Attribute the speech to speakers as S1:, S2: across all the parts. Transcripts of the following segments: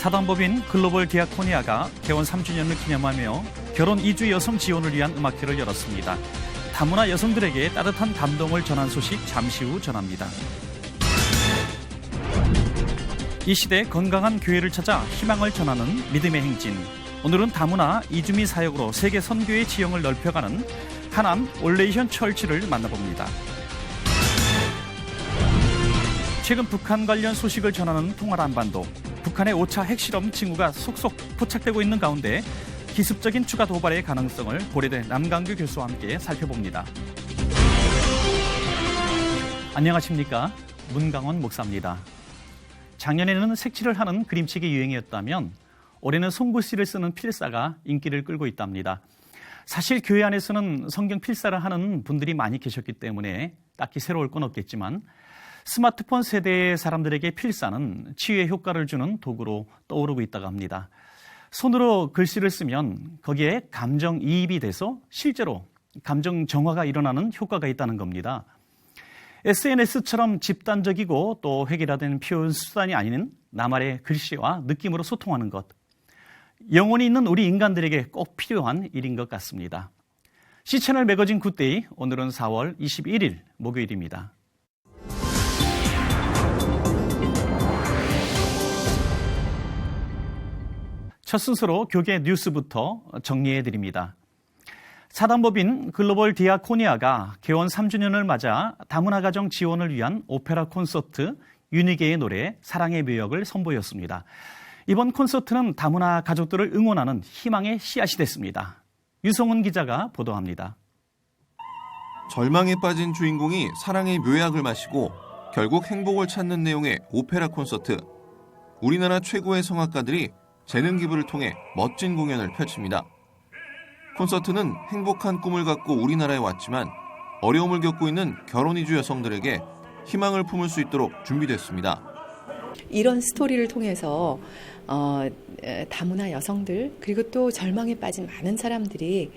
S1: 사단법인 글로벌 디아코니아가 개원 3주년을 기념하며 결혼 이주 여성 지원을 위한 음악회를 열었습니다. 다문화 여성들에게 따뜻한 감동을 전한 소식 잠시 후 전합니다. 이 시대 건강한 교회를 찾아 희망을 전하는 믿음의 행진. 오늘은 다문화 이주미 사역으로 세계 선교의 지형을 넓혀가는 하남 올레이션 철치를 만나봅니다. 최근 북한 관련 소식을 전하는 통화라 한반도. 북한의 5차 핵실험 징후가 속속 포착되고 있는 가운데 기습적인 추가 도발의 가능성을 고려대 남강규 교수와 함께 살펴봅니다. 안녕하십니까? 문강원 목사입니다. 작년에는 색칠을 하는 그림책이 유행이었다면 올해는 손글씨를 쓰는 필사가 인기를 끌고 있답니다. 사실 교회 안에서는 성경 필사를 하는 분들이 많이 계셨기 때문에 딱히 새로울 건 없겠지만 스마트폰 세대의 사람들에게 필사는 치유의 효과를 주는 도구로 떠오르고 있다고 합니다. 손으로 글씨를 쓰면 거기에 감정이입이 돼서 실제로 감정 정화가 일어나는 효과가 있다는 겁니다. SNS처럼 집단적이고 또 획일화된 표현 수단이 아닌 나만의 글씨와 느낌으로 소통하는 것. 영혼이 있는 우리 인간들에게 꼭 필요한 일인 것 같습니다. C채널 매거진 굿데이, 오늘은 4월 21일 목요일입니다. 첫 순서로 교계 뉴스부터 정리해드립니다. 사단법인 글로벌 디아코니아가 개원 3주년을 맞아 다문화 가정 지원을 위한 오페라 콘서트 유니게의 노래 사랑의 묘역을 선보였습니다. 이번 콘서트는 다문화 가족들을 응원하는 희망의 씨앗이 됐습니다. 유성훈 기자가 보도합니다.
S2: 절망에 빠진 주인공이 사랑의 묘약을 마시고 결국 행복을 찾는 내용의 오페라 콘서트. 우리나라 최고의 성악가들이 재능 기부를 통해 멋진 공연을 펼칩니다. 콘서트는 행복한 꿈을 갖고 우리나라에 왔지만 어려움을 겪고 있는 결혼 이주 여성들에게 희망을 품을 수 있도록 준비됐습니다.
S3: 이런 스토리를 통해서 다문화 여성들 그리고 또 절망에 빠진 많은 사람들이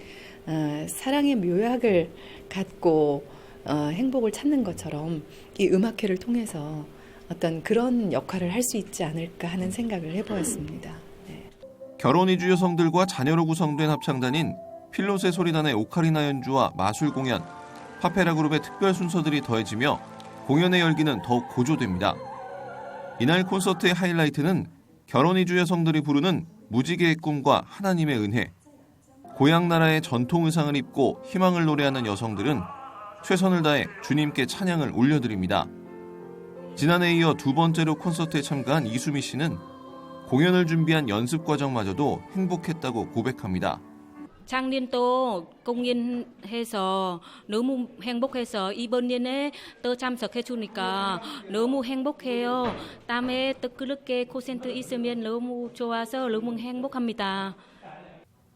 S3: 사랑의 묘약을 갖고 행복을 찾는 것처럼 이 음악회를 통해서 어떤 그런 역할을 할 수 있지 않을까 하는 생각을 해보았습니다. 네.
S2: 결혼 이주 여성들과 자녀로 구성된 합창단인 필로세 소리단의 오카리나 연주와 마술 공연, 파페라 그룹의 특별 순서들이 더해지며 공연의 열기는 더욱 고조됩니다. 이날 콘서트의 하이라이트는 결혼 이주 여성들이 부르는 무지개의 꿈과 하나님의 은혜. 고향 나라의 전통 의상을 입고 희망을 노래하는 여성들은 최선을 다해 주님께 찬양을 올려드립니다. 지난해에 이어 두 번째로 콘서트에 참가한 이수미 씨는 공연을 준비한 연습 과정마저도 행복했다고 고백합니다.
S4: 작년도 공연해서 너무 행복해서 이번에 또 참석해 주니까 너무 행복해요. 다음에 또 그렇게 콘서트 있으면 너무 좋아서 너무 행복합니다.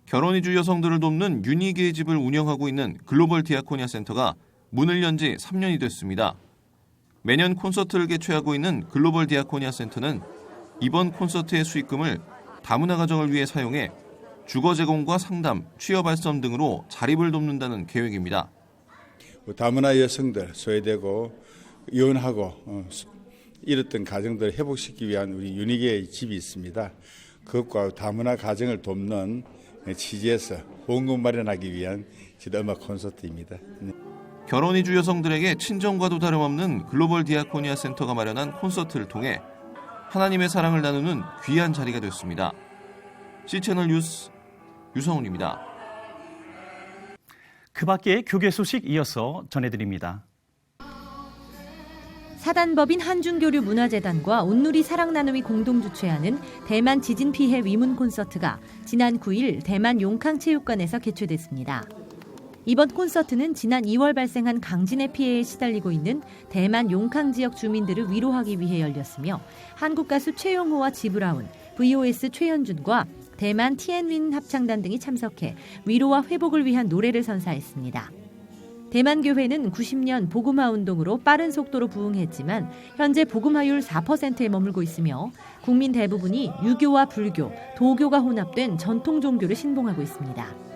S2: 결혼 이주 여성들을 돕는 유니게의 집을 운영하고 있는 글로벌 디아코니아 센터가 문을 연 지 3년이 됐습니다. 매년 콘서트를 개최하고 있는 글로벌 디아코니아 센터는 이번 콘서트의 수익금을 다문화 가정을 위해 사용해 주거 제공과 상담, 취업 발전 등으로 자립을 돕는다는 계획입니다.
S5: 다문화 여성들, 소외되고 이혼하고 잃었던 가정들을 회복시키기 위한 우리 유니게의 집이 있습니다. 그것과 다문화 가정을 돕는 취지에서 보험금 마련하기 위한 음악 콘서트입니다.
S2: 결혼 이주 여성들에게 친정과도 다름없는 글로벌 디아코니아 센터가 마련한 콘서트를 통해 하나님의 사랑을 나누는 귀한 자리가 됐습니다. C채널 뉴스 유성훈입니다.
S1: 그 밖에 교계 소식 이어서 전해드립니다.
S6: 사단법인 한중교류 문화재단과 온누리 사랑나눔이 공동 주최하는 대만 지진 피해 위문 콘서트가 지난 9일 대만 용캉체육관에서 개최됐습니다. 이번 콘서트는 지난 2월 발생한 강진의 피해에 시달리고 있는 대만 용캉 지역 주민들을 위로하기 위해 열렸으며 한국 가수 최용호와 지브라운, VOS 최현준과 대만 티엔윈 합창단 등이 참석해 위로와 회복을 위한 노래를 선사했습니다. 대만교회는 90년 복음화 운동으로 빠른 속도로 부흥했지만 현재 복음화율 4%에 머물고 있으며 국민 대부분이 유교와 불교, 도교가 혼합된 전통 종교를 신봉하고 있습니다.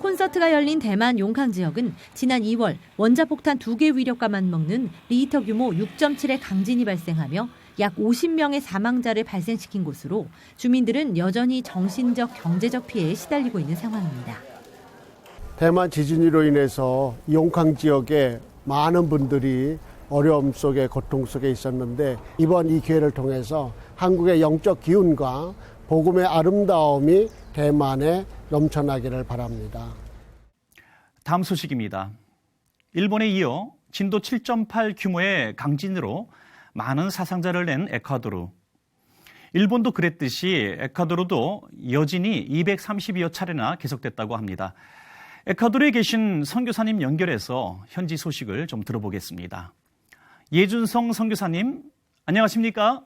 S6: 콘서트가 열린 대만 용캉 지역은 지난 2월 원자폭탄 2개 위력과 맞먹는 리히터 규모 6.7의 강진이 발생하며 약 50명의 사망자를 발생시킨 곳으로 주민들은 여전히 정신적, 경제적 피해에 시달리고 있는 상황입니다.
S7: 대만 지진으로 인해서 용캉 지역에 많은 분들이 어려움 속에 고통 속에 있었는데 이번 이 기회를 통해서 한국의 영적 기운과 복음의 아름다움이 대만에 넘쳐나기를 바랍니다.
S1: 다음 소식입니다. 일본에 이어 진도 7.8 규모의 강진으로 많은 사상자를 낸 에콰도르. 일본도 그랬듯이 에콰도르도 여진이 230여 차례나 계속됐다고 합니다. 에콰도르에 계신 선교사님 연결해서 현지 소식을 좀 들어보겠습니다. 예준성 선교사님, 안녕하십니까?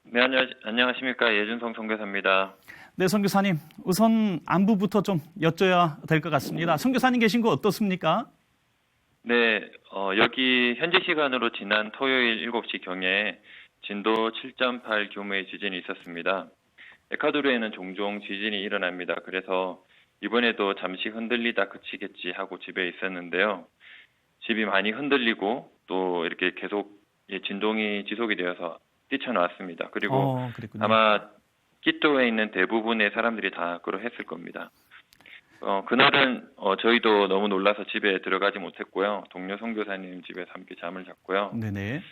S8: 네, 안녕하십니까. 예준성 선교사입니다.
S1: 네, 선교사님. 우선 안부부터 좀 여쭤야 될 것 같습니다. 선교사님 계신 거 어떻습니까?
S8: 네, 여기 현지 시간으로 지난 토요일 7시경에 진도 7.8 규모의 지진이 있었습니다. 에콰도르에는 종종 지진이 일어납니다. 그래서 이번에도 잠시 흔들리다 그치겠지 하고 집에 있었는데요. 집이 많이 흔들리고 또 이렇게 계속 진동이 지속이 되어서 뛰쳐나왔습니다. 그리고 아마 끼또에 있는 대부분의 사람들이 다 그러했을 겁니다. 그날은 저희도 너무 놀라서 집에 들어가지 못했고요. 동료 선교사님 집에서 함께 잠을 잤고요.
S1: 네네.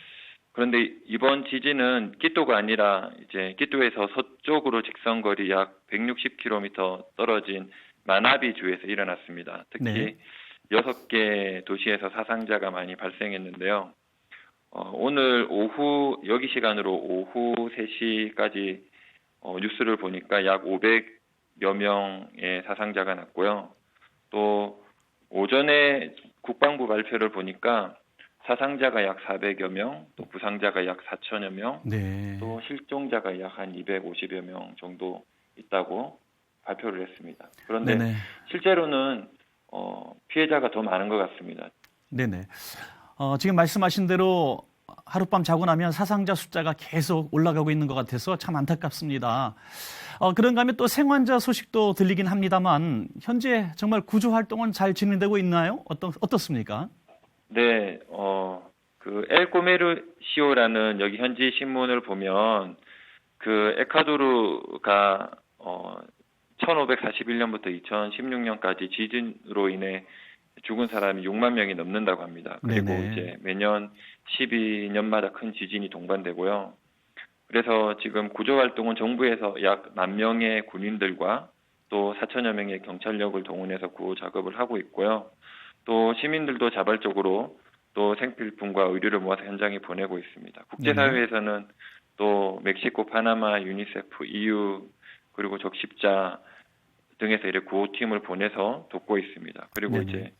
S8: 그런데 이번 지진은 끼또가 아니라 이제 끼또에서 서쪽으로 직선거리 약 160km 떨어진 마나비 주에서 일어났습니다. 특히
S1: 네.
S8: 6개 도시에서 사상자가 많이 발생했는데요. 오늘 오후 여기 시간으로 오후 3시까지 뉴스를 보니까 약 500여 명의 사상자가 났고요. 또 오전에 국방부 발표를 보니까 사상자가 약 400여 명, 또 부상자가 약 4천여 명,
S1: 네.
S8: 또 실종자가 약 한 250여 명 정도 있다고 발표를 했습니다. 그런데
S1: 네네.
S8: 실제로는 피해자가 더 많은 것 같습니다.
S1: 네네. 지금 말씀하신 대로 하룻밤 자고 나면 사상자 숫자가 계속 올라가고 있는 것 같아서 참 안타깝습니다. 그런가 하면 또 생환자 소식도 들리긴 합니다만 현재 정말 구조 활동은 잘 진행되고 있나요? 어떻습니까?
S8: 네, 그 엘꼬메르시오라는 여기 현지 신문을 보면 그 에콰도르가 1541년부터 2016년까지 지진으로 인해 죽은 사람이 6만 명이 넘는다고 합니다. 그리고
S1: 네네.
S8: 이제 매년 12년마다 큰 지진이 동반되고요. 그래서 지금 구조 활동은 정부에서 약 10,000명의 군인들과 또 4천여 명의 경찰력을 동원해서 구호 작업을 하고 있고요. 또 시민들도 자발적으로 또 생필품과 의류를 모아서 현장에 보내고 있습니다. 국제사회에서는 또 멕시코, 파나마, 유니세프, EU 그리고 적십자 등에서 이렇게 구호팀을 보내서 돕고 있습니다. 그리고
S1: 네네.
S8: 이제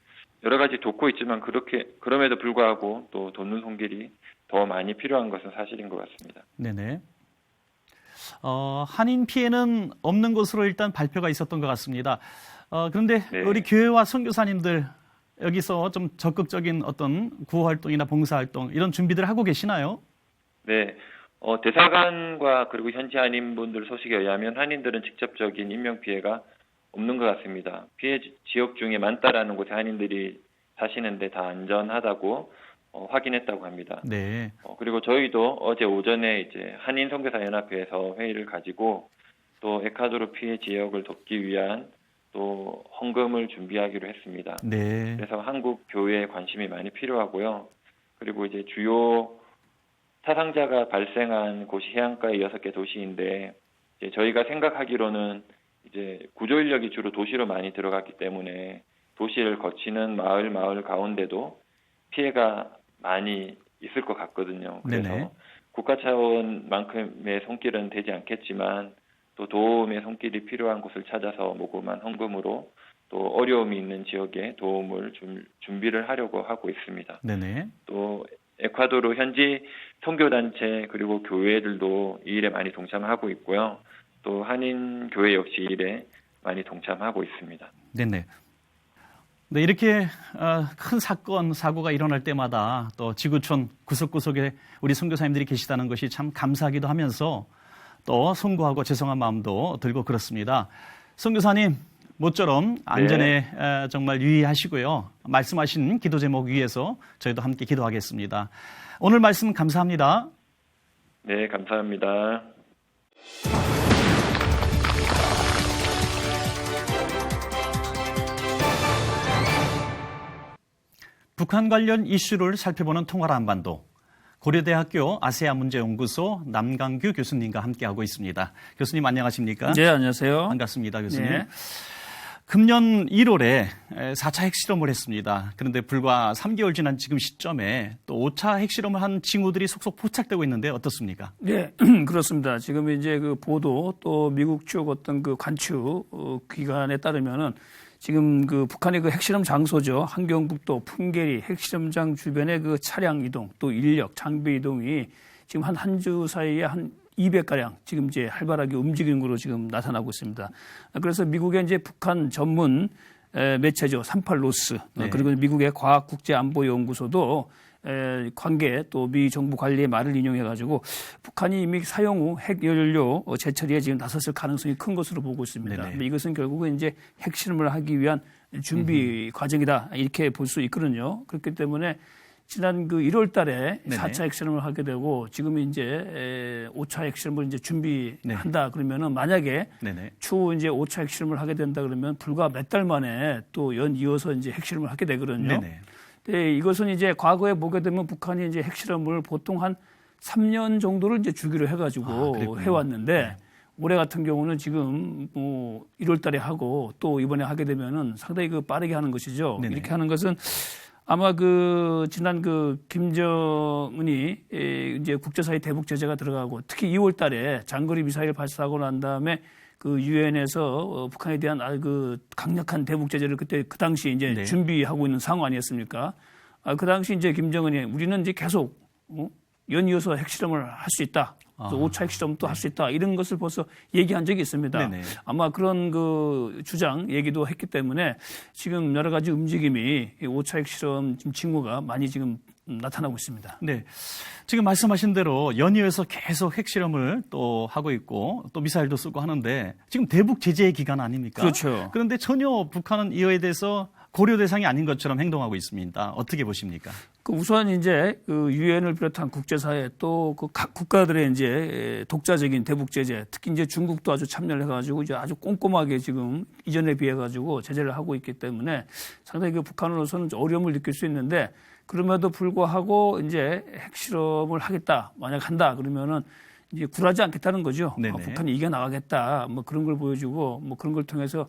S8: 여러 가지 돕고 있지만 그럼에도 불구하고 또 돕는 손길이 더 많이 필요한 것은 사실인 것 같습니다.
S1: 네네. 한인 피해는 없는 것으로 일단 발표가 있었던 것 같습니다. 그런데
S8: 네.
S1: 우리 교회와 선교사님들 여기서 좀 적극적인 어떤 구호 활동이나 봉사 활동 이런 준비들 하고 계시나요?
S8: 네. 대사관과 그리고 현지 한인분들 소식에 의하면 한인들은 직접적인 인명 피해가 없는 것 같습니다. 피해 지역 중에 많다라는 곳에 한인들이 사시는데 다 안전하다고 확인했다고 합니다.
S1: 네.
S8: 그리고 저희도 어제 오전에 이제 한인 선교사 연합회에서 회의를 가지고 또 에콰도르 피해 지역을 돕기 위한 또 헌금을 준비하기로 했습니다.
S1: 네.
S8: 그래서 한국 교회에 관심이 많이 필요하고요. 그리고 이제 주요 사상자가 발생한 곳이 해안가의 6개 도시인데 이제 저희가 생각하기로는 이제 구조 인력이 주로 도시로 많이 들어갔기 때문에 도시를 거치는 마을 가운데도 피해가 많이 있을 것 같거든요. 그래서
S1: 네네.
S8: 국가 차원만큼의 손길은 되지 않겠지만 또 도움의 손길이 필요한 곳을 찾아서 모금한 헌금으로 또 어려움이 있는 지역에 도움을 준비를 하려고 하고 있습니다.
S1: 네네.
S8: 또 에콰도르 현지 선교단체 그리고 교회들도 이 일에 많이 동참하고 있고요. 또 한인 교회 역시 이 일에 많이 동참하고 있습니다.
S1: 네네. 네, 이렇게 큰 사건, 사고가 일어날 때마다 또 지구촌 구석구석에 우리 선교사님들이 계시다는 것이 참 감사하기도 하면서 또 송구하고 죄송한 마음도 들고 그렇습니다. 선교사님, 모처럼 안전에 정말 유의하시고요. 말씀하신 기도 제목 위에서 저희도 함께 기도하겠습니다. 오늘 말씀 감사합니다.
S8: 네, 감사합니다.
S1: 북한 관련 이슈를 살펴보는 통화라 한반도. 고려대학교 아세아 문제연구소 남강규 교수님과 함께하고 있습니다. 교수님 안녕하십니까?
S9: 네, 안녕하세요.
S1: 반갑습니다, 교수님.
S9: 네.
S1: 금년 1월에 4차 핵실험을 했습니다. 그런데 불과 3개월 지난 지금 시점에 또 5차 핵실험을 한 징후들이 속속 포착되고 있는데 어떻습니까?
S9: 네, 그렇습니다. 지금 이제 그 보도 또 미국 쪽 어떤 그 관측 기관에 따르면은 지금 그 북한의 그 핵실험 장소죠. 한경북도 풍계리 핵실험장 주변의 그 차량 이동 또 인력 장비 이동이 지금 한 주 사이에 한 200가량 지금 이제 활발하게 움직이는 것으로 지금 나타나고 있습니다. 그래서 미국의 이제 북한 전문 매체죠. 38로스.
S1: 네.
S9: 그리고 미국의 과학국제안보연구소도 관계 또 미 정부 관리의 말을 인용해가지고 북한이 이미 사용 후 핵연료 재처리에 지금 나섰을 가능성이 큰 것으로 보고 있습니다. 이것은 결국은 이제 핵실험을 하기 위한 준비 과정이다 이렇게 볼 수 있거든요. 그렇기 때문에 지난 그 1월 달에 4차 핵실험을 하게 되고 지금 이제 5차 핵실험을 이제 준비한다 그러면은 만약에 추후 이제 5차 핵실험을 하게 된다 그러면 불과 몇 달 만에 또 이어서 이제 핵실험을 하게 되거든요. 네, 이것은 이제 과거에 보게 되면 북한이 이제 핵실험을 보통 한 3년 정도를 이제 주기로 해가지고 해왔는데 올해 같은 경우는 지금 뭐 1월 달에 하고 또 이번에 하게 되면은 상당히 그 빠르게 하는 것이죠. 이렇게 하는 것은 아마 그 지난 그 김정은이 이제 국제사회 대북 제재가 들어가고 특히 2월 달에 장거리 미사일 발사하고 난 다음에 그 유엔에서 북한에 대한 그 강력한 대북 제재를 그때 그 당시 이제 준비하고 있는 상황 아니었습니까? 그 당시 이제 김정은이 우리는 이제 계속 연이어서 핵실험을 할 수 있다. 5차 핵실험도 할 수 있다. 이런 것을 벌써 얘기한 적이 있습니다. 아마 그런 그 주장 얘기도 했기 때문에 지금 여러 가지 움직임이 5차 핵실험 징후가 많이 지금 나타나고 있습니다.
S1: 네. 지금 말씀하신 대로 연이어서 계속 핵실험을 또 하고 있고 또 미사일도 쓰고 하는데 지금 대북 제재의 기간 아닙니까?
S9: 그렇죠.
S1: 그런데 전혀 북한은 이에 대해서 고려 대상이 아닌 것처럼 행동하고 있습니다. 어떻게 보십니까?
S9: 우선 이제 그 유엔을 비롯한 국제사회 또 그 각 국가들의 이제 독자적인 대북 제재, 특히 이제 중국도 아주 참여를 해가지고 이제 아주 꼼꼼하게 지금 이전에 비해 가지고 제재를 하고 있기 때문에 상당히 그 북한으로서는 어려움을 느낄 수 있는데 그럼에도 불구하고 이제 핵실험을 하겠다, 만약 한다 그러면은 이제 굴하지 않겠다는 거죠. 북한이 이겨 나가겠다, 뭐 그런 걸 보여주고 뭐 그런 걸 통해서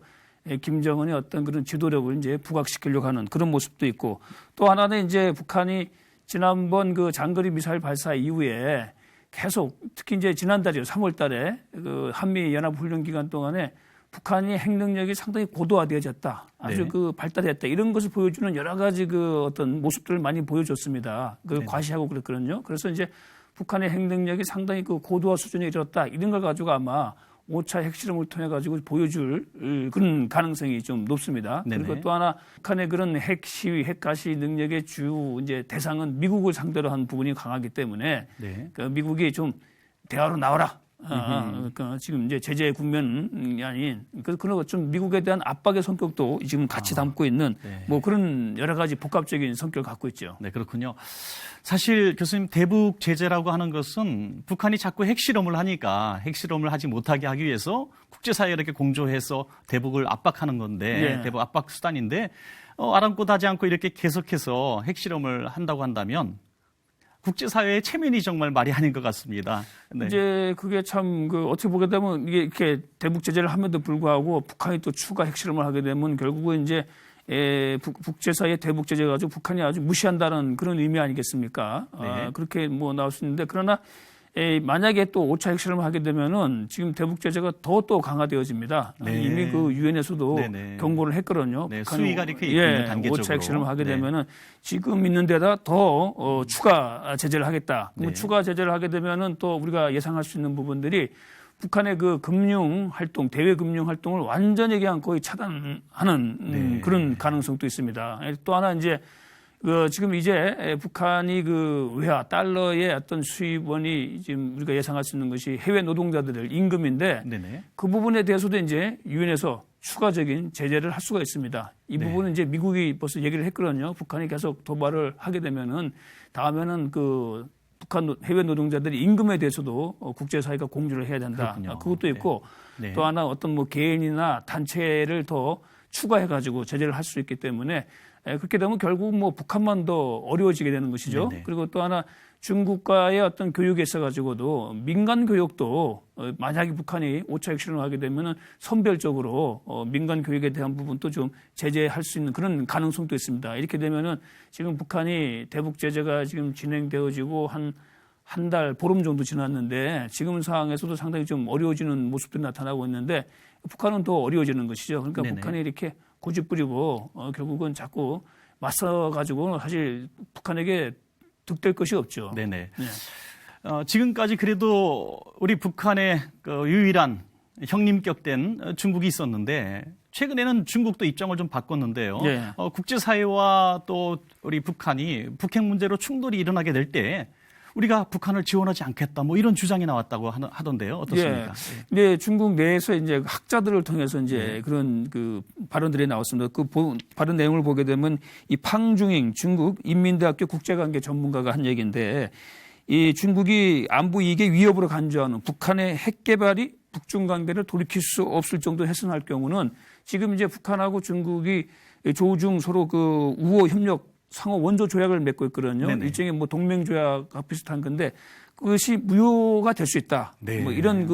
S9: 김정은의 어떤 그런 지도력을 이제 부각시키려고 하는 그런 모습도 있고 또 하나는 이제 북한이 지난번 그 장거리 미사일 발사 이후에 계속 특히 이제 지난달이요 3월 달에 그 한미 연합 훈련 기간 동안에 북한이 핵 능력이 상당히 고도화되어졌다. 아주 그 발달했다. 이런 것을 보여주는 여러 가지 그 어떤 모습들을 많이 보여줬습니다. 그걸 과시하고 그랬거든요. 그래서 이제 북한의 핵 능력이 상당히 그 고도화 수준에 이르렀다. 이런 걸 가지고 아마 5차 핵실험을 통해 가지고 보여줄 그런 가능성이 좀 높습니다. 그리고 또 하나 북한의 그런 핵 시위, 핵 가시 능력의 주 이제 대상은 미국을 상대로 한 부분이 강하기 때문에 그 미국이 좀 대화로 나와라. 그러니까 지금 이제 제재 국면이 아닌 그런 좀 미국에 대한 압박의 성격도 지금 같이 담고 있는 뭐 그런 여러 가지 복합적인 성격을 갖고 있죠.
S1: 네, 그렇군요. 사실 교수님 대북 제재라고 하는 것은 북한이 자꾸 핵실험을 하니까 핵실험을 하지 못하게 하기 위해서 국제사회에 이렇게 공조해서 대북을 압박하는 건데 대북 압박 수단인데 아랑곳 하지 않고 이렇게 계속해서 핵실험을 한다고 한다면 국제사회의 체면이 정말 말이 아닌 것 같습니다.
S9: 이제 그게 참 그 어떻게 보게 되면 이게 이렇게 대북 제재를 함에도 불구하고 북한이 또 추가 핵실험을 하게 되면 결국은 이제 국제사회 대북 제재 가지고 북한이 아주 무시한다는 그런 의미 아니겠습니까? 그렇게 뭐 나올 수 있는데 그러나 만약에 또 5차 핵실험을 하게 되면은 지금 대북 제재가 더 또 강화되어집니다. 이미 그 유엔에서도 경고를 했거든요.
S1: 수위가 이렇게 있군요, 단계적으로.
S9: 5차 핵실험을 하게 되면은 지금 있는 데다 더 추가 제재를 하겠다. 그럼 추가 제재를 하게 되면은 또 우리가 예상할 수 있는 부분들이 북한의 그 금융 활동, 대외 금융 활동을 완전히 그냥 거의 차단하는 그런 가능성도 있습니다. 또 하나 이제 지금 이제 북한이 그 외화 달러의 어떤 수입원이 지금 우리가 예상할 수 있는 것이 해외 노동자들 임금인데 그 부분에 대해서도 이제 유엔에서 추가적인 제재를 할 수가 있습니다. 이 부분은 이제 미국이 벌써 얘기를 했거든요. 북한이 계속 도발을 하게 되면은 다음에는 그 북한 해외 노동자들이 임금에 대해서도 국제사회가 공조를 해야 된다.
S1: 그렇군요.
S9: 그것도 있고
S1: 네.
S9: 또 하나 어떤 뭐 개인이나 단체를 더 추가해가지고 제재를 할 수 있기 때문에 그렇게 되면 결국 뭐 북한만 더 어려워지게 되는 것이죠.
S1: 네네.
S9: 그리고 또 하나 중국과의 어떤 교육에 있어가지고도 민간 교육도 만약에 북한이 5차 핵실험을 하게 되면은 선별적으로 민간 교육에 대한 부분도 좀 제재할 수 있는 그런 가능성도 있습니다. 이렇게 되면은 지금 북한이 대북 제재가 지금 진행되어지고 한 달 보름 정도 지났는데 지금 상황에서도 상당히 좀 어려워지는 모습들이 나타나고 있는데 북한은 더 어려워지는 것이죠. 그러니까
S1: 네네.
S9: 북한이 이렇게 고집부리고 결국은 자꾸 맞서가지고 사실 북한에게 득될 것이 없죠.
S1: 네네.
S9: 네.
S1: 지금까지 그래도 우리 북한의 그 유일한 형님격된 중국이 있었는데 최근에는 중국도 입장을 좀 바꿨는데요.
S9: 네.
S1: 국제사회와 또 우리 북한이 북핵 문제로 충돌이 일어나게 될 때 우리가 북한을 지원하지 않겠다 뭐 이런 주장이 나왔다고 하던데요. 어떻습니까?
S9: 네, 중국 내에서 이제 학자들을 통해서 이제 그런 그 발언들이 나왔습니다. 그 발언 내용을 보게 되면 이 팡중잉 중국 인민대학교 국제관계 전문가가 한 얘기인데 이 중국이 안보 이익의 위협으로 간주하는 북한의 핵 개발이 북중 관계를 돌이킬 수 없을 정도 훼손할 경우는 지금 이제 북한하고 중국이 조중 서로 그 우호 협력 상호 원조 조약을 맺고 있거든요.
S1: 네네.
S9: 일종의 뭐 동맹 조약과 비슷한 건데 그것이 무효가 될 수 있다.
S1: 네.
S9: 뭐 이런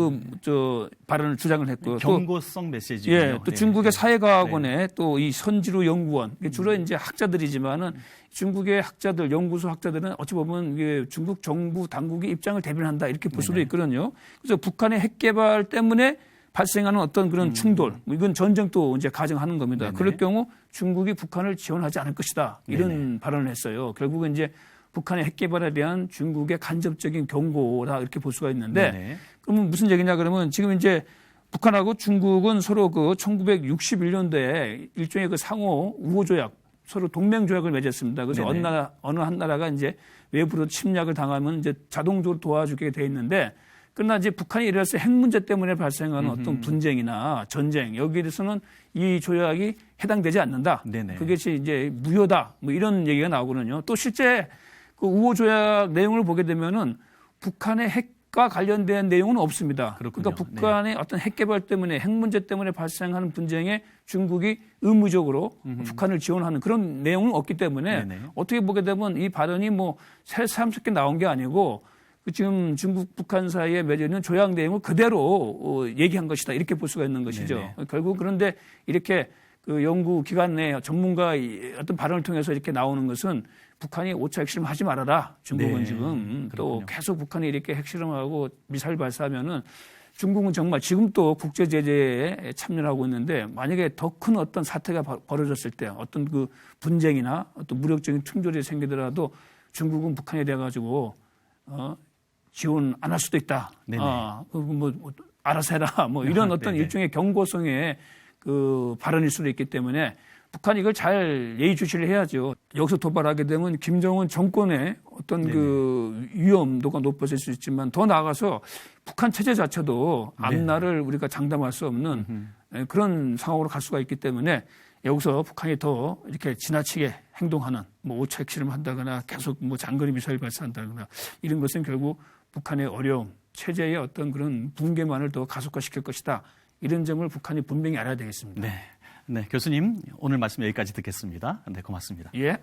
S9: 발언을 주장을 했고요.
S1: 경고성 메시지군요.
S9: 예, 또
S1: 네.
S9: 중국의 사회과학원에 또 이 선지루 연구원 주로 이제 학자들이지만은 중국의 학자들 연구소 학자들은 어찌 보면 이게 중국 정부 당국의 입장을 대변한다 이렇게 볼 수도 있거든요. 그래서 북한의 핵 개발 때문에 발생하는 어떤 그런 충돌, 이건 전쟁도 이제 가정하는 겁니다.
S1: 네네.
S9: 그럴 경우 중국이 북한을 지원하지 않을 것이다. 이런 발언을 했어요. 결국은 이제 북한의 핵 개발에 대한 중국의 간접적인 경고다 이렇게 볼 수가 있는데
S1: 네네.
S9: 그러면 무슨 얘기냐 그러면 지금 이제 북한하고 중국은 서로 그 1961년도에 일종의 그 상호 우호 조약 서로 동맹 조약을 맺었습니다. 그래서 어느 한 나라가 이제 외부로 침략을 당하면 이제 자동적으로 도와주게 돼 있는데 그러나 이제 북한이 예를 들어서 핵 문제 때문에 발생하는 어떤 분쟁이나 전쟁 여기에 대해서는 이 조약이 해당되지 않는다.
S1: 네네.
S9: 그것이 이제 무효다. 뭐 이런 얘기가 나오거든요. 또 실제 그 우호 조약 내용을 보게 되면은 북한의 핵과 관련된 내용은 없습니다.
S1: 그렇군요.
S9: 그러니까 북한의 어떤 핵 개발 때문에 핵 문제 때문에 발생하는 분쟁에 중국이 의무적으로 북한을 지원하는 그런 내용은 없기 때문에
S1: 네네.
S9: 어떻게 보게 되면 이 발언이 뭐 새삼스럽게 나온 게 아니고 지금 중국 북한 사이에 맺어 있는 조약 내용을 그대로 얘기한 것이다 이렇게 볼 수가 있는 것이죠.
S1: 네네.
S9: 결국 그런데 이렇게 그 연구 기관 내 전문가의 어떤 발언을 통해서 이렇게 나오는 것은 북한이 5차 핵실험 하지 말아라. 중국은
S1: 네.
S9: 지금 또
S1: 그렇군요.
S9: 계속 북한이 이렇게 핵실험하고 미사일 발사하면은 중국은 정말 지금 또 국제 제재에 참여를 하고 있는데 만약에 더 큰 어떤 사태가 벌어졌을 때 어떤 그 분쟁이나 어떤 무력적인 충돌이 생기더라도 중국은 북한에 대해 가지고 지원 안 할 수도 있다.
S1: 네네.
S9: 뭐 알아서 해라. 뭐 이런 어떤
S1: 네네.
S9: 일종의 경고성의 그 발언일 수도 있기 때문에 북한이 이걸 잘 예의주시를 해야죠. 여기서 도발하게 되면 김정은 정권의 어떤 그 위험도가 높아질 수 있지만 더 나아가서 북한 체제 자체도 앞날을 우리가 장담할 수 없는 그런 상황으로 갈 수가 있기 때문에 여기서 북한이 더 이렇게 지나치게 행동하는 뭐 5차 핵실험을 한다거나 계속 뭐 장거리 미사일 발사한다거나 이런 것은 결국 북한의 어려움, 체제의 어떤 그런 붕괴만을 더 가속화시킬 것이다. 이런 점을 북한이 분명히 알아야 되겠습니다.
S1: 네. 네, 교수님 오늘 말씀 여기까지 듣겠습니다. 네, 고맙습니다.
S9: 예.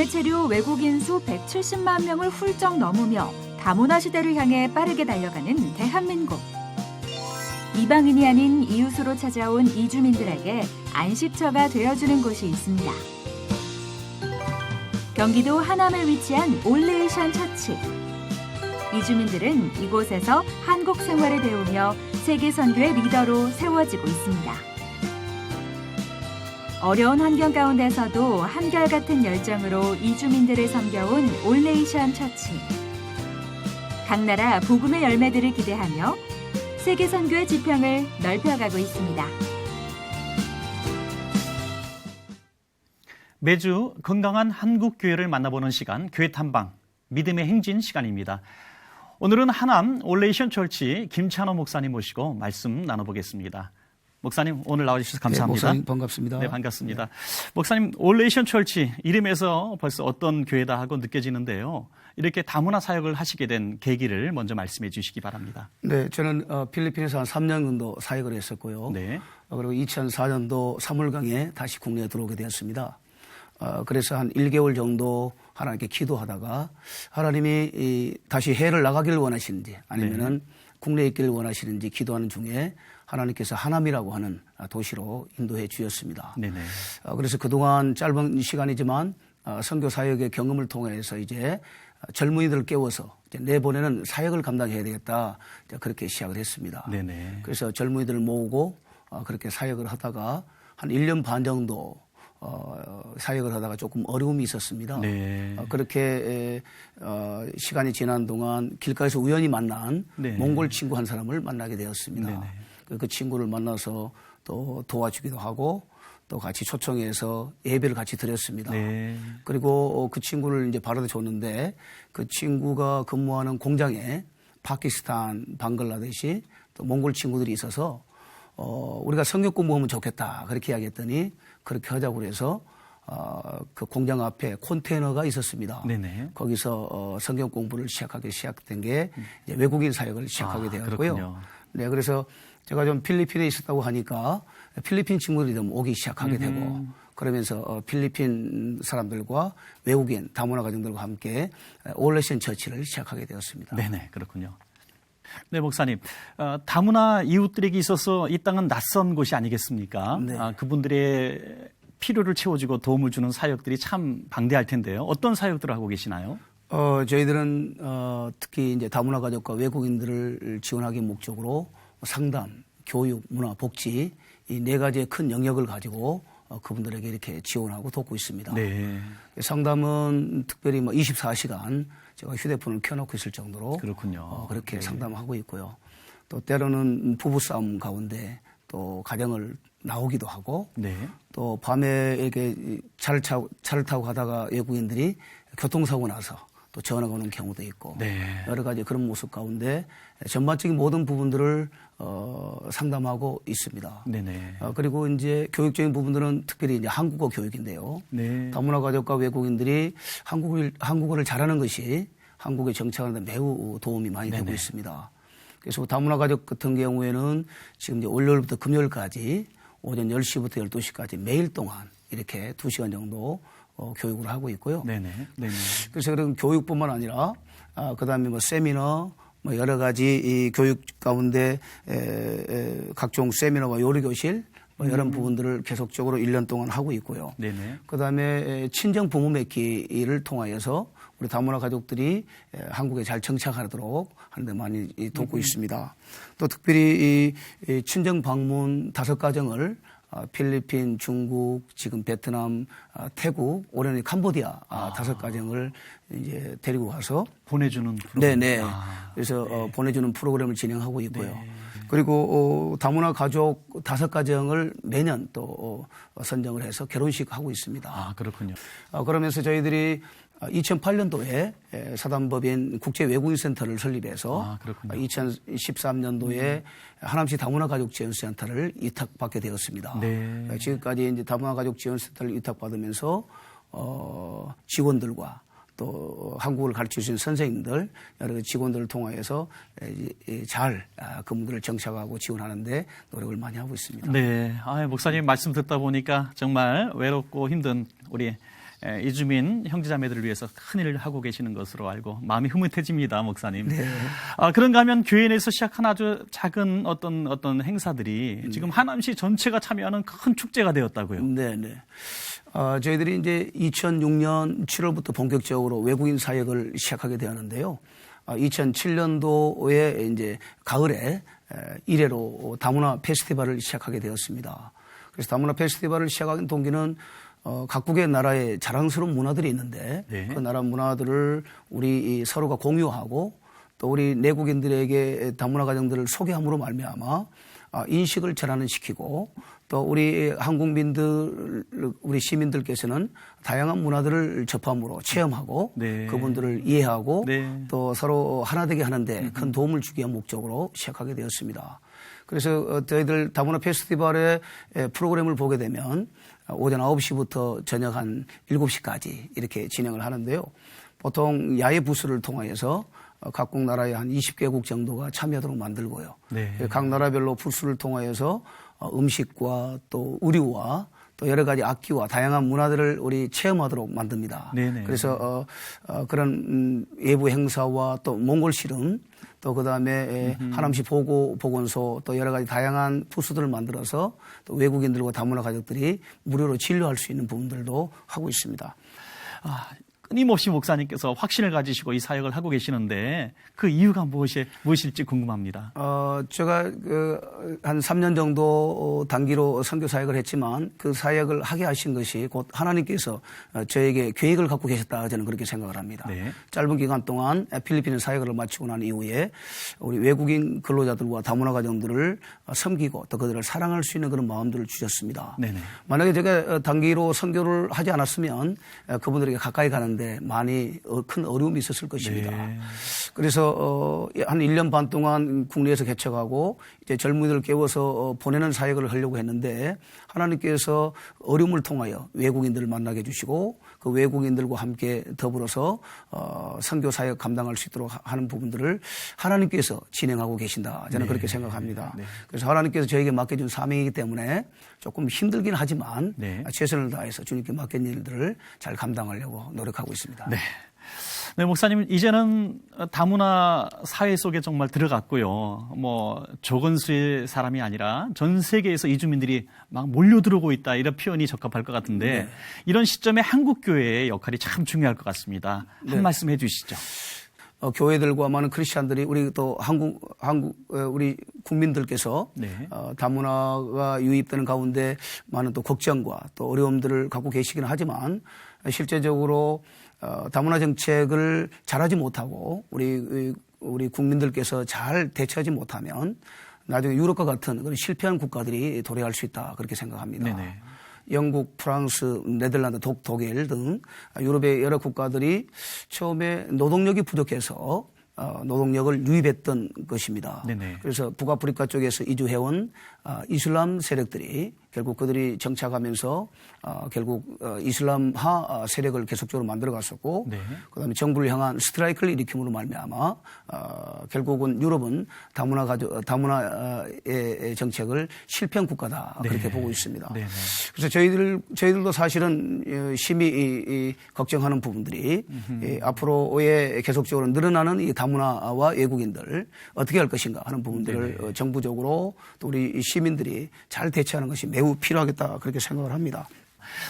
S10: 대체류 외국인 수 170만 명을 훌쩍 넘으며 다문화 시대를 향해 빠르게 달려가는 대한민국. 이방인이 아닌 이웃으로 찾아온 이주민들에게 안식처가 되어주는 곳이 있습니다. 경기도 하남에 위치한 올레이션 처치. 이주민들은 이곳에서 한국 생활을 배우며 세계 선교의 리더로 세워지고 있습니다. 어려운 환경 가운데서도 한결같은 열정으로 이주민들을 섬겨온 올레이션 처치. 각 나라 복음의 열매들을 기대하며 세계 선교의 지평을 넓혀가고 있습니다.
S1: 매주 건강한 한국 교회를 만나보는 시간, 교회 탐방, 믿음의 행진 시간입니다. 오늘은 하남 올레이션 철치 김찬호 목사님 모시고 말씀 나눠보겠습니다. 목사님 오늘 나와주셔서 감사합니다.
S9: 네, 목사님 반갑습니다.
S1: 네, 반갑습니다. 목사님 올레이션 철치 이름에서 벌써 어떤 교회다 하고 느껴지는데요. 이렇게 다문화 사역을 하시게 된 계기를 먼저 말씀해 주시기 바랍니다.
S9: 네, 저는 필리핀에서 한 3년 정도 사역을 했었고요.
S1: 네.
S9: 그리고 2004년도 3월경에 다시 국내에 들어오게 되었습니다. 그래서 한 1개월 정도 하나님께 기도하다가 하나님이 다시 해외를 나가기를 원하시는지 아니면은 국내에 있기를 원하시는지 기도하는 중에 하나님께서 하남이라고 하는 도시로 인도해 주셨습니다.
S1: 네네.
S9: 그래서 그동안 짧은 시간이지만 선교 사역의 경험을 통해서 이제 젊은이들을 깨워서 이제 내보내는 사역을 감당해야 되겠다. 그렇게 시작을 했습니다.
S1: 네네.
S9: 그래서 젊은이들을 모으고 그렇게 사역을 하다가 한 1년 반 정도 사역을 하다가 조금 어려움이 있었습니다.
S1: 네.
S9: 그렇게 시간이 지난 동안 길가에서 우연히 만난
S1: 네.
S9: 몽골 친구 한 사람을 만나게 되었습니다.
S1: 네네.
S9: 그 친구를 만나서 또 도와주기도 하고 또 같이 초청해서 예배를 같이 드렸습니다.
S1: 네.
S9: 그리고 그 친구를 이제 바로 줬는데 그 친구가 근무하는 공장에 파키스탄, 방글라데시 또 몽골 친구들이 있어서 우리가 성경 공부하면 좋겠다 그렇게 이야기했더니 그렇게 하자고 그래서 그 공장 앞에 컨테이너가 있었습니다.
S1: 네네.
S9: 거기서 성경 공부를 시작된 게 이제 외국인 사역을 시작하게 되었고요.
S1: 그렇군요.
S9: 네, 그래서 제가 좀 필리핀에 있었다고 하니까 필리핀 친구들이 좀 오기 시작하게 되고 그러면서 필리핀 사람들과 외국인 다문화 가정들과 함께 올레이션 처치를 시작하게 되었습니다.
S1: 네네, 그렇군요. 네, 목사님. 다문화 이웃들에게 있어서 이 땅은 낯선 곳이 아니겠습니까?
S9: 네.
S1: 그분들의 필요를 채워주고 도움을 주는 사역들이 참 방대할 텐데요. 어떤 사역들을 하고 계시나요?
S9: 저희들은 특히 이제 다문화 가족과 외국인들을 지원하기 목적으로 상담, 교육, 문화, 복지 이 네 가지의 큰 영역을 가지고 그분들에게 이렇게 지원하고 돕고 있습니다.
S1: 네.
S9: 상담은 특별히 24시간 제가 휴대폰을 켜놓고 있을 정도로
S1: 그렇군요.
S9: 그렇게
S1: 네.
S9: 상담하고 있고요. 또 때로는 부부싸움 가운데 또 가정을 나오기도 하고
S1: 네.
S9: 또 밤에 이렇게 차를 타고 가다가 외국인들이 교통사고 나서 또 전화가 오는 경우도 있고
S1: 네.
S9: 여러 가지 그런 모습 가운데 전반적인 모든 부분들을 상담하고 있습니다.
S1: 네네.
S9: 그리고 이제 교육적인 부분들은 특별히 이제 한국어 교육인데요.
S1: 네.
S9: 다문화 가족과 외국인들이 한국어를 잘하는 것이 한국에 정착하는 데 매우 도움이 많이 되고
S1: 네네.
S9: 있습니다. 그래서 다문화 가족 같은 경우에는 지금 이제 월요일부터 금요일까지 오전 10시부터 12시까지 매일 동안 이렇게 2시간 정도 교육을 하고 있고요.
S1: 네네. 네네.
S9: 그래서 그런 교육뿐만 아니라 그다음에 세미너 여러 가지 이 교육 가운데 각종 세미너와 요리 교실 이런 부분들을 계속적으로 1년 동안 하고 있고요.
S1: 네네.
S9: 그다음에 친정 부모 맺기를 통하여서 우리 다문화 가족들이 한국에 잘 정착하도록 하는데 많이 돕고 있습니다. 또 특별히 이 친정 방문 5가정을 필리핀, 중국, 지금 베트남, 태국, 올해는 캄보디아 5가정을 이제 데리고 가서
S1: 보내주는 프로그램.
S9: 네네. 그래서
S1: 네.
S9: 보내주는 프로그램을 진행하고 있고요.
S1: 네.
S9: 그리고 다문화 가족 5가정을 매년 또 선정을 해서 결혼식 하고 있습니다.
S1: 그렇군요.
S9: 그러면서 저희들이 2008년도에 사단법인 국제외국인센터를 설립해서 2013년도에 하남시 다문화 가족 지원센터를 위탁받게 되었습니다.
S1: 네.
S9: 지금까지 이제 다문화 가족 지원센터를 위탁받으면서 직원들과 또 한국어를 가르칠 수 있는 선생님들 여러 직원들을 통하여서 잘 그분들을 정착하고 지원하는데 노력을 많이 하고 있습니다.
S1: 네, 목사님 말씀 듣다 보니까 정말 외롭고 힘든 우리 이주민 형제자매들을 위해서 큰 일을 하고 계시는 것으로 알고 마음이 흐뭇해집니다, 목사님.
S11: 네.
S1: 그런가 하면 교회 내에서 시작한 아주 작은 어떤 행사들이 지금 하남시 전체가 참여하는 큰 축제가 되었다고요.
S11: 네, 네. 저희들이 이제 2006년 7월부터 본격적으로 외국인 사역을 시작하게 되었는데요. 2007년도에 이제 가을에 1회로 다문화 페스티벌을 시작하게 되었습니다. 그래서 다문화 페스티벌을 시작하는 동기는 각국의 나라에 자랑스러운 문화들이 있는데
S1: 네.
S11: 그 나라 문화들을 우리 서로가 공유하고 또 우리 내국인들에게 다문화 가정들을 소개함으로 말미암아 인식을 전환시키고 또 우리 한국민들, 우리 시민들께서는 다양한 문화들을 접함으로 체험하고
S1: 네.
S11: 그분들을 이해하고
S1: 네.
S11: 또 서로 하나 되게 하는데 큰 도움을 주기 위한 목적으로 시작하게 되었습니다. 그래서 저희들 다문화 페스티벌의 프로그램을 보게 되면 오전 9시부터 저녁 한 7시까지 이렇게 진행을 하는데요. 보통 야외 부스를 통하여서 각국 나라의 한 20개국 정도가 참여하도록 만들고요.
S1: 네.
S11: 각 나라별로 부스를 통하여서 음식과 또 의류와 또 여러 가지 악기와 다양한 문화들을 우리 체험하도록 만듭니다.
S1: 네네.
S11: 그래서 그런 예부 행사와 또 몽골 씨름 또 그다음에 하남시 보건소 또 여러 가지 다양한 부스들을 만들어서 또 외국인들과 다문화 가족들이 무료로 진료할 수 있는 부분들도 하고 있습니다.
S1: 끊임없이 목사님께서 확신을 가지시고 이 사역을 하고 계시는데 그 이유가 무엇일지 궁금합니다.
S11: 제가 한 3년 정도 단기로 선교 사역을 했지만 그 사역을 하게 하신 것이 곧 하나님께서 저에게 계획을 갖고 계셨다 저는 그렇게 생각을 합니다.
S1: 네.
S11: 짧은 기간 동안 필리핀 사역을 마치고 난 이후에 우리 외국인 근로자들과 다문화 가정들을 섬기고 또 그들을 사랑할 수 있는 그런 마음들을 주셨습니다.
S1: 네네.
S11: 만약에 제가 단기로 선교를 하지 않았으면 그분들에게 가까이 가는데 많이 큰 어려움이 있었을 것입니다.
S1: 네.
S11: 그래서 한 1년 반 동안 국내에서 개척하고 이제 젊은이들을 깨워서 보내는 사역을 하려고 했는데 하나님께서 어려움을 통하여 외국인들을 만나게 해주시고 그 외국인들과 함께 더불어서 선교 사역 감당할 수 있도록 하는 부분들을 하나님께서 진행하고 계신다. 저는
S1: 네.
S11: 그렇게 생각합니다.
S1: 네.
S11: 그래서 하나님께서 저에게 맡겨준 사명이기 때문에 조금 힘들긴 하지만
S1: 네.
S11: 최선을 다해서 주님께 맡긴 일들을 잘 감당하려고 노력하고 있습니다.
S1: 네. 네, 목사님, 이제는 다문화 사회 속에 정말 들어갔고요. 적은 수의 사람이 아니라 전 세계에서 이주민들이 막 몰려들어오고 있다. 이런 표현이 적합할 것 같은데
S11: 네.
S1: 이런 시점에 한국 교회의 역할이 참 중요할 것 같습니다. 한
S11: 네.
S1: 말씀 해 주시죠.
S11: 교회들과 많은 크리스찬들이 우리 또 우리 국민들께서
S1: 네.
S11: 다문화가 유입되는 가운데 많은 또 걱정과 또 어려움들을 갖고 계시기는 하지만 실제적으로 다문화 정책을 잘하지 못하고 우리 국민들께서 잘 대처하지 못하면 나중에 유럽과 같은 그런 실패한 국가들이 도래할 수 있다 그렇게 생각합니다.
S1: 네네.
S11: 영국, 프랑스, 네덜란드, 독일 등 유럽의 여러 국가들이 처음에 노동력이 부족해서 노동력을 유입했던 것입니다.
S1: 네네.
S11: 그래서 북아프리카 쪽에서 이주해온 이슬람 세력들이 결국 그들이 정착하면서 결국 이슬람화 세력을 계속적으로 만들어갔었고
S1: 네.
S11: 그다음에 정부를 향한 스트라이크를 일으킴으로 말미암아 결국은 유럽은 다문화의 정책을 실패한 국가다
S1: 네.
S11: 그렇게 보고 있습니다.
S1: 네네.
S11: 그래서 저희들도 사실은 심히 걱정하는 부분들이 앞으로의 계속적으로 늘어나는 이 다문화와 외국인들 어떻게 할 것인가 하는 부분들을
S1: 네네.
S11: 정부적으로 또 우리 시민들이 잘 대처하는 것이 매우 필요하겠다 그렇게 생각을 합니다.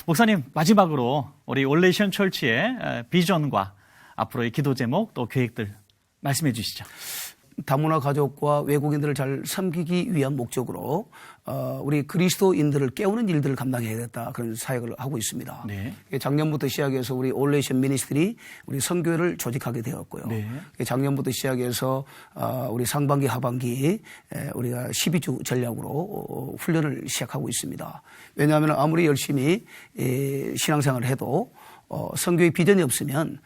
S1: 목사님, 마지막으로 우리 올레이션 철치의 비전과 앞으로의 기도 제목 또 계획들 말씀해 주시죠.
S11: 다문화 가족과 외국인들을 잘 섬기기 위한 목적으로 우리 그리스도인들을 깨우는 일들을 감당해야겠다 그런 사역을 하고 있습니다.
S1: 네.
S11: 작년부터 시작해서 우리 올레이션 미니스트리 우리 선교회를 조직하게 되었고요.
S1: 네.
S11: 작년부터 시작해서 우리 상반기 하반기 우리가 12주 전략으로 훈련을 시작하고 있습니다. 왜냐하면 아무리 열심히 신앙생활을 해도 선교의 비전이 없으면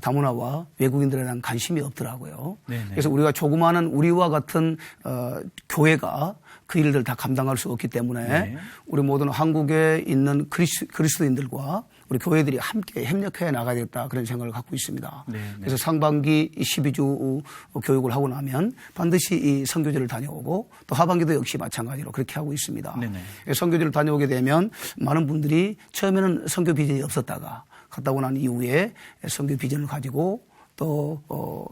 S11: 다문화와 외국인들에 대한 관심이 없더라고요.
S1: 네네.
S11: 그래서 우리가 조그마한 우리와 같은 교회가 그 일을 다 감당할 수 없기 때문에
S1: 네.
S11: 우리 모든 한국에 있는 그리스도인들과 우리 교회들이 함께 협력해 나가야겠다 그런 생각을 갖고 있습니다.
S1: 네네.
S11: 그래서 상반기 12주 교육을 하고 나면 반드시 이 선교지를 다녀오고 또 하반기도 역시 마찬가지로 그렇게 하고 있습니다.
S1: 네네.
S11: 선교지를 다녀오게 되면 많은 분들이 처음에는 선교 비전이 없었다가 갔다 오고 난 이후에 선교 비전을 가지고 또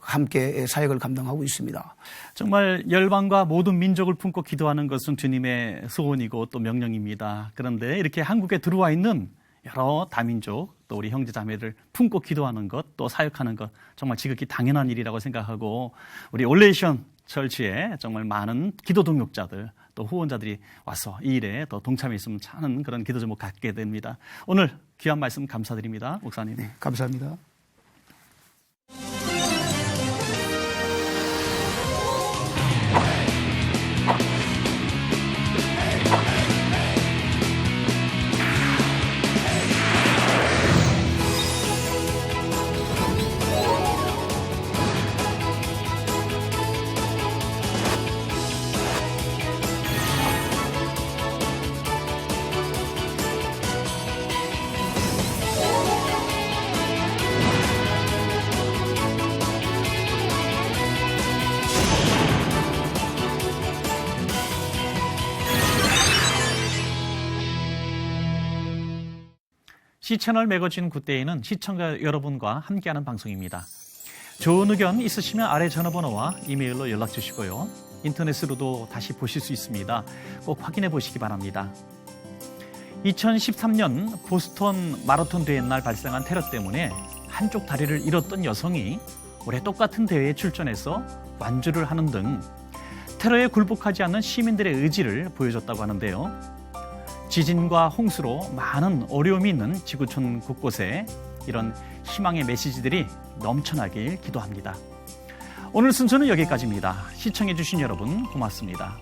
S11: 함께 사역을 감당하고 있습니다.
S1: 정말 열방과 모든 민족을 품고 기도하는 것은 주님의 소원이고 또 명령입니다. 그런데 이렇게 한국에 들어와 있는 여러 다민족 또 우리 형제자매를 품고 기도하는 것 또 사역하는 것 정말 지극히 당연한 일이라고 생각하고 우리 올레이션 철치에 정말 많은 기도 동역자들 또 후원자들이 와서 이 일에 더 동참했으면 하는 그런 기도 제목 갖게 됩니다. 오늘 귀한 말씀 감사드립니다. 목사님.
S11: 네, 감사합니다.
S1: C채널 매거진 굿데이는 시청자 여러분과 함께하는 방송입니다. 좋은 의견 있으시면 아래 전화번호와 이메일로 연락 주시고요. 인터넷으로도 다시 보실 수 있습니다. 꼭 확인해 보시기 바랍니다. 2013년 보스턴 마라톤 대회 날 발생한 테러 때문에 한쪽 다리를 잃었던 여성이 올해 똑같은 대회에 출전해서 완주를 하는 등 테러에 굴복하지 않는 시민들의 의지를 보여줬다고 하는데요. 지진과 홍수로 많은 어려움이 있는 지구촌 곳곳에 이런 희망의 메시지들이 넘쳐나길 기도합니다. 오늘 순서는 여기까지입니다. 시청해주신 여러분 고맙습니다.